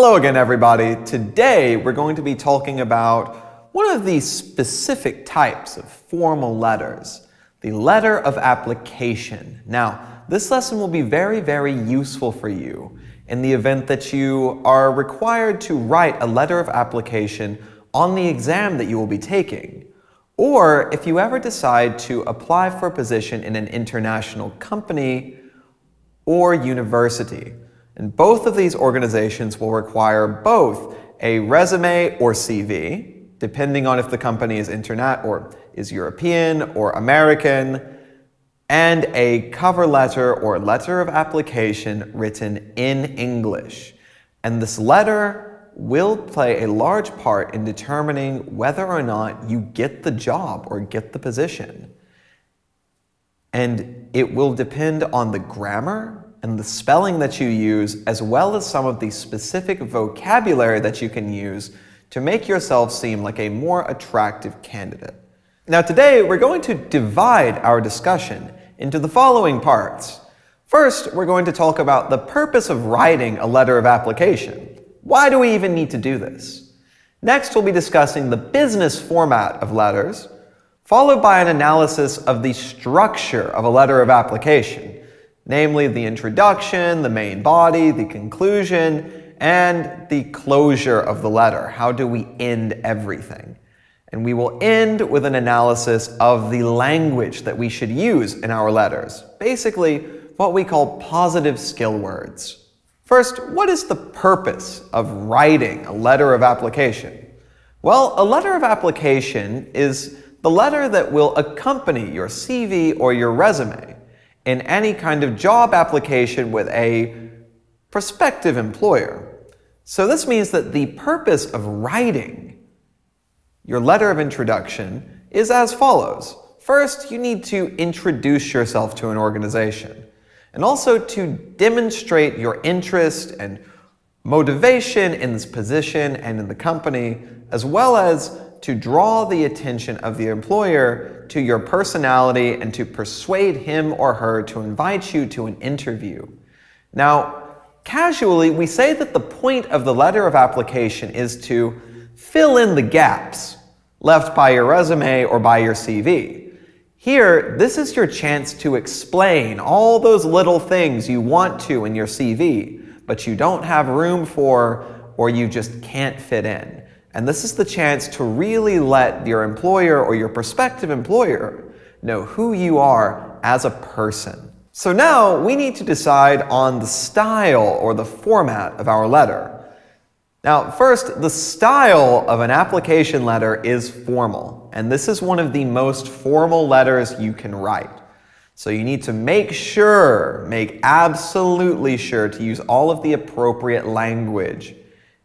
Hello again, everybody. Today, we're going to be talking about one of the specific types of formal letters, the letter of application. Now, this lesson will be very, very useful for you in the event that you are required to write a letter of application on the exam that you will be taking, or if you ever decide to apply for a position in an international company or university. And both of these organizations will require both a resume or CV, depending on if the company is is European or American, and a cover letter or letter of application written in English. And this letter will play a large part in determining whether or not you get the job or get the position. And it will depend on the grammar and the spelling that you use, as well as some of the specific vocabulary that you can use to make yourself seem like a more attractive candidate. Now today, we're going to divide our discussion into the following parts. First, we're going to talk about the purpose of writing a letter of application. Why do we even need to do this? Next, we'll be discussing the business format of letters, followed by an analysis of the structure of a letter of application, namely the introduction, the main body, the conclusion, and the closure of the letter. How do we end everything? And we will end with an analysis of the language that we should use in our letters. Basically, what we call positive skill words. First, what is the purpose of writing a letter of application? Well, a letter of application is the letter that will accompany your CV or your resume in any kind of job application with a prospective employer. So this means that the purpose of writing your letter of introduction is as follows. First, you need to introduce yourself to an organization, and also to demonstrate your interest and motivation in this position and in the company, as well as to draw the attention of the employer to your personality and to persuade him or her to invite you to an interview. Now, casually, we say that the point of the letter of application is to fill in the gaps left by your resume or by your CV. Here, this is your chance to explain all those little things you want to in your CV, but you don't have room for, or you just can't fit in. And this is the chance to really let your employer or your prospective employer know who you are as a person. So now we need to decide on the style or the format of our letter. Now, first, the style of an application letter is formal, and this is one of the most formal letters you can write. So you need to make absolutely sure to use all of the appropriate language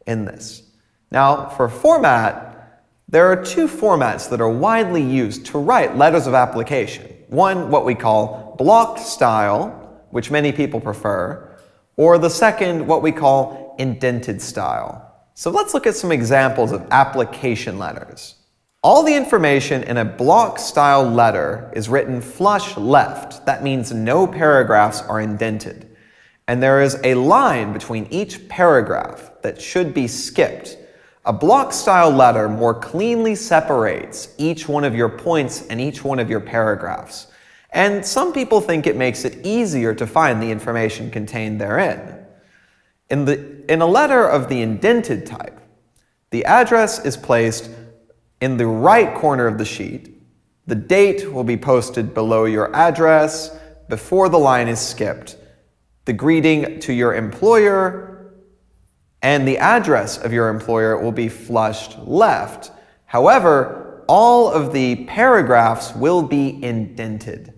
in this. Now, for format, there are two formats that are widely used to write letters of application. One, what we call block style, which many people prefer, or the second, what we call indented style. So let's look at some examples of application letters. All the information in a block style letter is written flush left. That means no paragraphs are indented. And there is a line between each paragraph that should be skipped. A block-style letter more cleanly separates each one of your points and each one of your paragraphs. And some people think it makes it easier to find the information contained therein. In a letter of the indented type, the address is placed in the right corner of the sheet. The date will be posted below your address before the line is skipped. The greeting to your employer and the address of your employer will be flushed left. However, all of the paragraphs will be indented.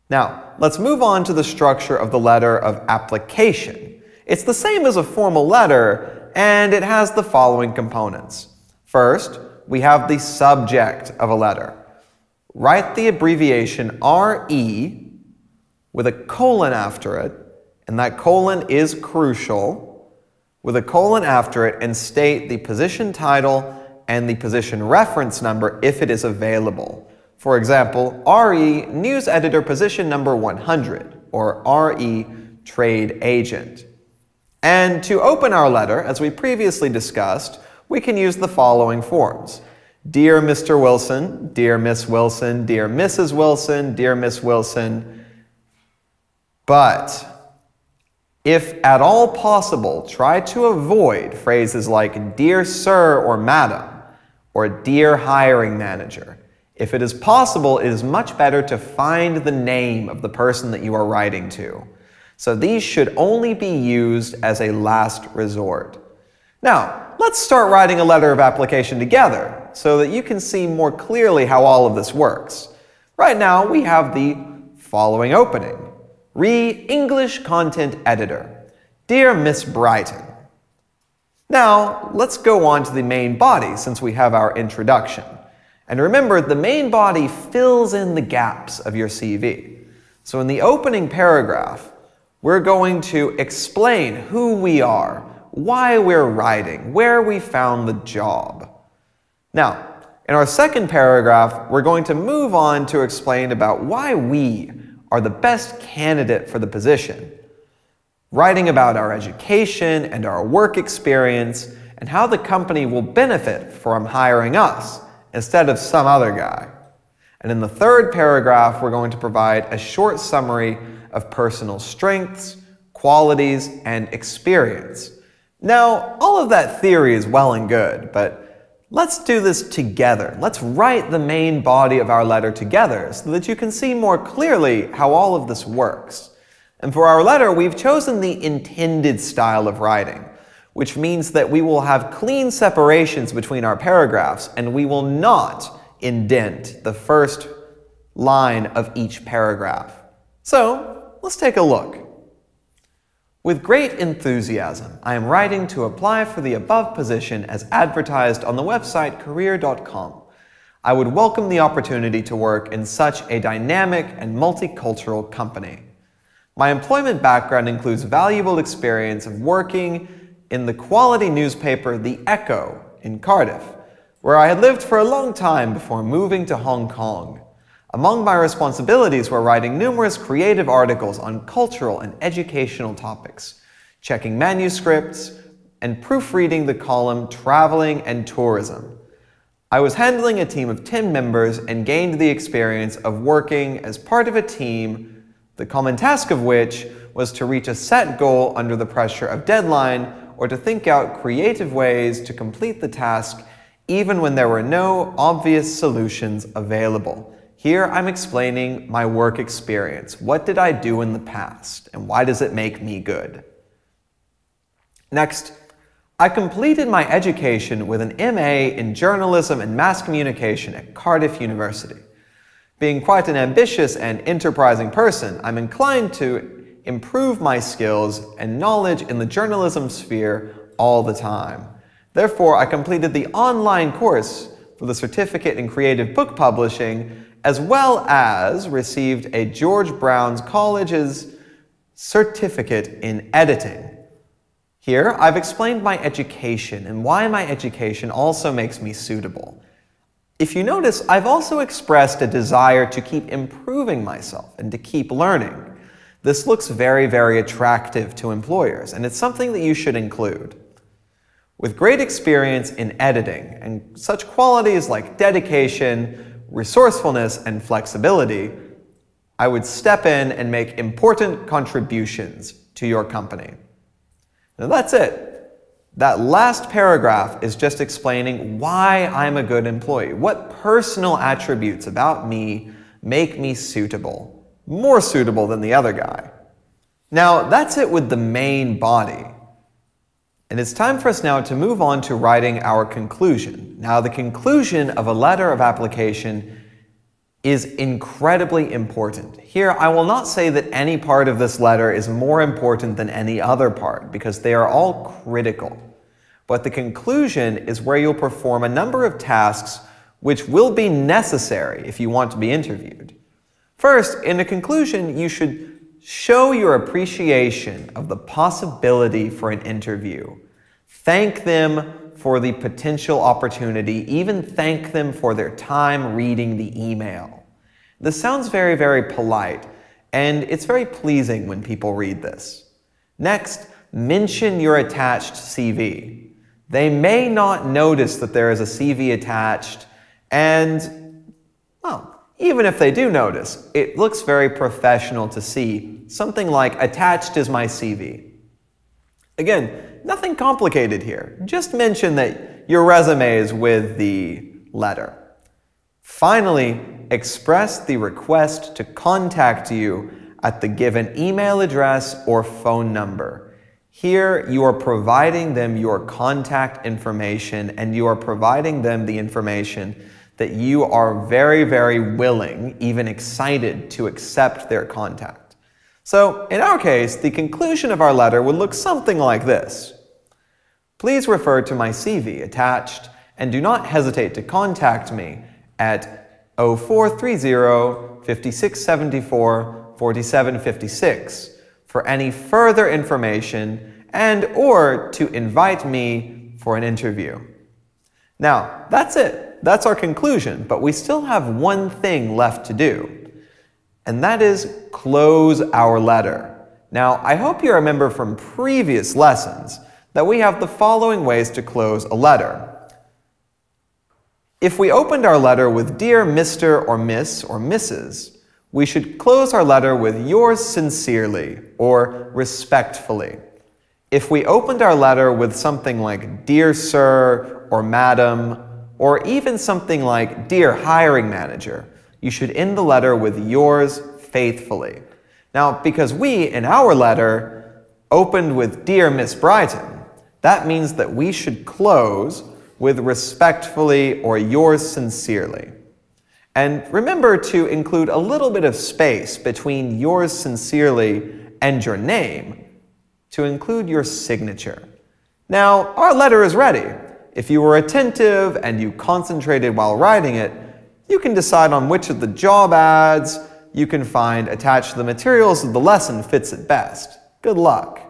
Now, let's move on to the structure of the letter of application. It's the same as a formal letter, and it has the following components. First, we have the subject of a letter. Write the abbreviation RE with a colon after it, and that colon is crucial, with a colon after it, and state the position title and the position reference number if it is available. For example, RE News Editor position number 100, or RE Trade Agent. And to open our letter, as we previously discussed, we can use the following forms. Dear Mr. Wilson, Dear Miss Wilson, Dear Mrs. Wilson, Dear Miss Wilson. But if at all possible, try to avoid phrases like Dear Sir or Madam, or Dear Hiring Manager. If it is possible, it is much better to find the name of the person that you are writing to. So these should only be used as a last resort. Now, let's start writing a letter of application together so that you can see more clearly how all of this works. Right now, we have the following opening. English Content Editor. Dear Miss Brighton. Now, let's go on to the main body since we have our introduction. And remember, the main body fills in the gaps of your CV. So in the opening paragraph, we're going to explain who we are, why we're writing, where we found the job. Now, in our second paragraph, we're going to move on to explain about why we are the best candidate for the position, writing about our education and our work experience and how the company will benefit from hiring us instead of some other guy. And in the third paragraph, we're going to provide a short summary of personal strengths, qualities, and experience. Now, all of that theory is well and good, but let's do this together. Let's write the main body of our letter together so that you can see more clearly how all of this works. And for our letter, we've chosen the intended style of writing, which means that we will have clean separations between our paragraphs and we will not indent the first line of each paragraph. So, let's take a look. With great enthusiasm, I am writing to apply for the above position as advertised on the website career.com. I would welcome the opportunity to work in such a dynamic and multicultural company. My employment background includes valuable experience of working in the quality newspaper The Echo in Cardiff, where I had lived for a long time before moving to Hong Kong. Among my responsibilities were writing numerous creative articles on cultural and educational topics, checking manuscripts, and proofreading the column Traveling and Tourism. I was handling a team of 10 members and gained the experience of working as part of a team, the common task of which was to reach a set goal under the pressure of deadline or to think out creative ways to complete the task even when there were no obvious solutions available. Here I'm explaining my work experience. What did I do in the past, and why does it make me good? Next, I completed my education with an MA in Journalism and Mass Communication at Cardiff University. Being quite an ambitious and enterprising person, I'm inclined to improve my skills and knowledge in the journalism sphere all the time. Therefore, I completed the online course for the Certificate in Creative Book Publishing, as well as received a George Brown's College's Certificate in Editing. Here, I've explained my education and why my education also makes me suitable. If you notice, I've also expressed a desire to keep improving myself and to keep learning. This looks very, very attractive to employers, and it's something that you should include. With great experience in editing and such qualities like dedication, resourcefulness, and flexibility, I would step in and make important contributions to your company. Now that's it. That last paragraph is just explaining why I'm a good employee. What personal attributes about me make me suitable, more suitable than the other guy. Now that's it with the main body. And it's time for us now to move on to writing our conclusion. Now, the conclusion of a letter of application is incredibly important. Here, I will not say that any part of this letter is more important than any other part, because they are all critical. But the conclusion is where you'll perform a number of tasks which will be necessary if you want to be interviewed. First, in a conclusion, you should show your appreciation of the possibility for an interview. Thank them for the potential opportunity, even thank them for their time reading the email. This sounds very, very polite, and it's very pleasing when people read this. Next, mention your attached CV. They may not notice that there is a CV attached, and, well, even if they do notice, it looks very professional to see something like attached is my CV. Again, nothing complicated here. Just mention that your resume is with the letter. Finally, express the request to contact you at the given email address or phone number. Here, you are providing them your contact information, and you are providing them the information that you are very, very willing, even excited to accept their contact. So, in our case, the conclusion of our letter would look something like this. Please refer to my CV attached, and do not hesitate to contact me at 0430 5674 4756 for any further information and/or to invite me for an interview. Now, that's it. That's our conclusion, but we still have one thing left to do, and that is close our letter. Now, I hope you remember from previous lessons that we have the following ways to close a letter. If we opened our letter with Dear Mr. or Miss or Mrs., we should close our letter with Yours sincerely or respectfully. If we opened our letter with something like Dear Sir or Madam, or even something like Dear Hiring Manager, you should end the letter with Yours faithfully. Now, because we, in our letter, opened with Dear Miss Brighton, that means that we should close with respectfully or Yours sincerely. And remember to include a little bit of space between Yours sincerely and your name to include your signature. Now, our letter is ready. If you were attentive and you concentrated while writing it, you can decide on which of the job ads you can find attached to the materials of the lesson fits it best. Good luck.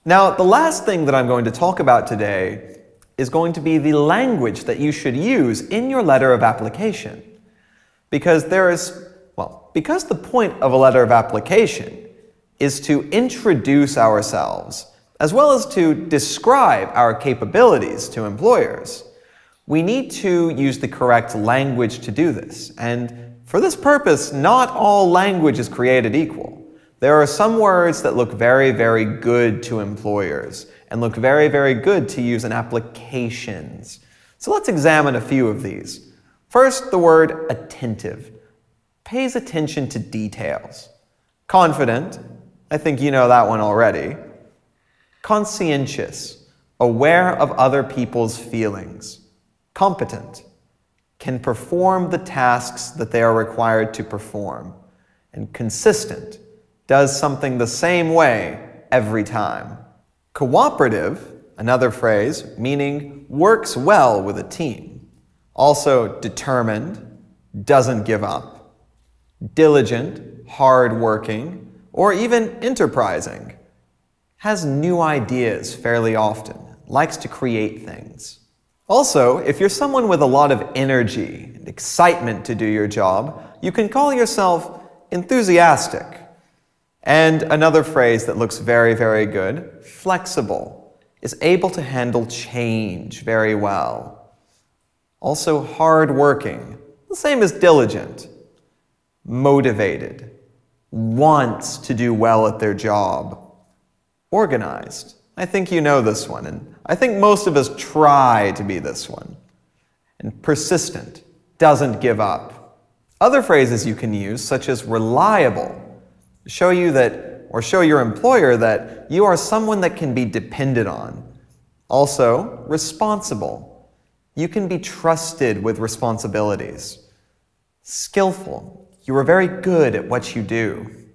Now, the last thing that I'm going to talk about today is going to be the language that you should use in your letter of application. Because because the point of a letter of application is to introduce ourselves, as well as to describe our capabilities to employers. We need to use the correct language to do this, and for this purpose, not all language is created equal. There are some words that look very, very good to employers, and look very, very good to use in applications. So let's examine a few of these. First, the word attentive. Pays attention to details. Confident. I think you know that one already. Conscientious. Aware of other people's feelings. Competent. Can perform the tasks that they are required to perform. And consistent. Does something the same way every time. Cooperative. Another phrase meaning works well with a team. Also determined, doesn't give up, diligent, hard-working, or even enterprising, has new ideas fairly often, likes to create things. Also, if you're someone with a lot of energy and excitement to do your job, you can call yourself enthusiastic. And another phrase that looks very, very good, flexible, is able to handle change very well. Also hard-working, the same as diligent. Motivated, wants to do well at their job. Organized, I think you know this one, and I think most of us try to be this one. And persistent, doesn't give up. Other phrases you can use, such as reliable, show you that, or show your employer that you are someone that can be depended on. Also, responsible. You can be trusted with responsibilities. Skillful. You are very good at what you do.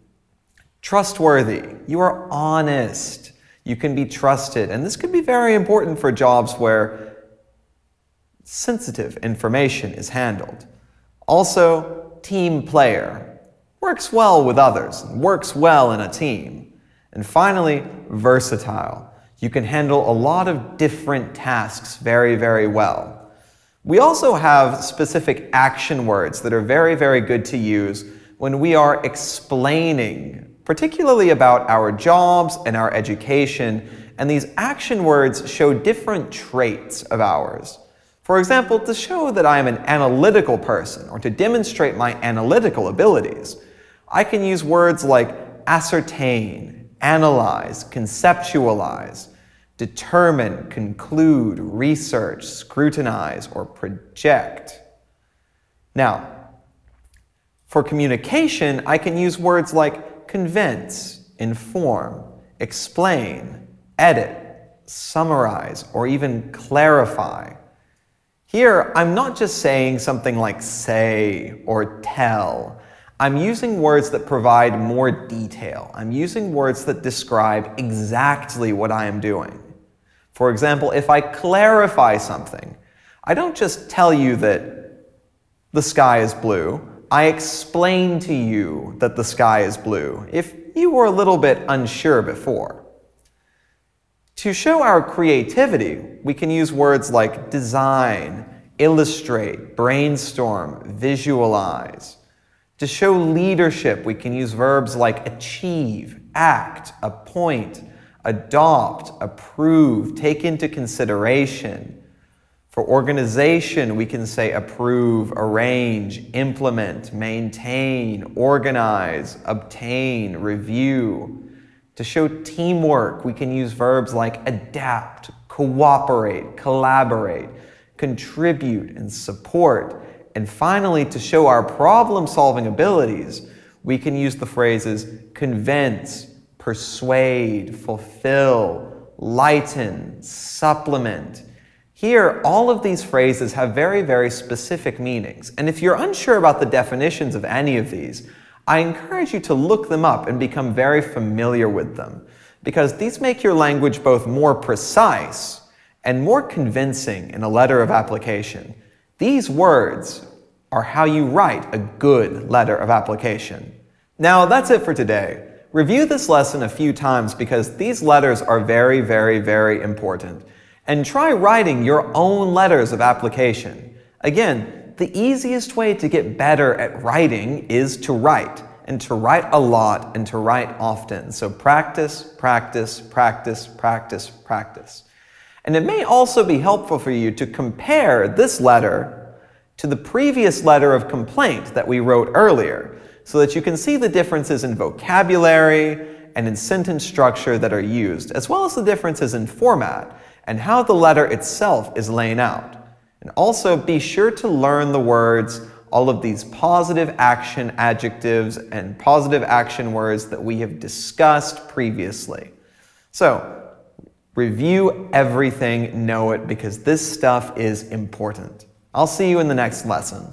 Trustworthy. You are honest. You can be trusted. And this could be very important for jobs where sensitive information is handled. Also, team player. Works well with others. Works well in a team. And finally, versatile. You can handle a lot of different tasks very, very well. We also have specific action words that are very, very good to use when we are explaining, particularly about our jobs and our education, and these action words show different traits of ours. For example, to show that I am an analytical person, or to demonstrate my analytical abilities, I can use words like ascertain, analyze, conceptualize, determine, conclude, research, scrutinize, or project. Now, for communication, I can use words like convince, inform, explain, edit, summarize, or even clarify. Here, I'm not just saying something like say or tell. I'm using words that provide more detail. I'm using words that describe exactly what I am doing. For example, if I clarify something, I don't just tell you that the sky is blue. I explain to you that the sky is blue, if you were a little bit unsure before. To show our creativity, we can use words like design, illustrate, brainstorm, visualize. To show leadership, we can use verbs like achieve, act, appoint, adopt, approve, take into consideration. For organization, we can say approve, arrange, implement, maintain, organize, obtain, review. To show teamwork, we can use verbs like adapt, cooperate, collaborate, contribute, and support. And finally, to show our problem-solving abilities, we can use the phrases convince, persuade, fulfill, lighten, supplement. Here, all of these phrases have very, very specific meanings. And if you're unsure about the definitions of any of these, I encourage you to look them up and become very familiar with them, because these make your language both more precise and more convincing in a letter of application. These words are how you write a good letter of application. Now, that's it for today. Review this lesson a few times because these letters are very, very, very important. And try writing your own letters of application. Again, the easiest way to get better at writing is to write, and to write a lot and to write often. So practice, practice, practice, practice, practice. And it may also be helpful for you to compare this letter to the previous letter of complaint that we wrote earlier, so that you can see the differences in vocabulary and in sentence structure that are used, as well as the differences in format and how the letter itself is laid out. And also be sure to learn the words, all of these positive action adjectives and positive action words that we have discussed previously. So, review everything, know it, because this stuff is important. I'll see you in the next lesson.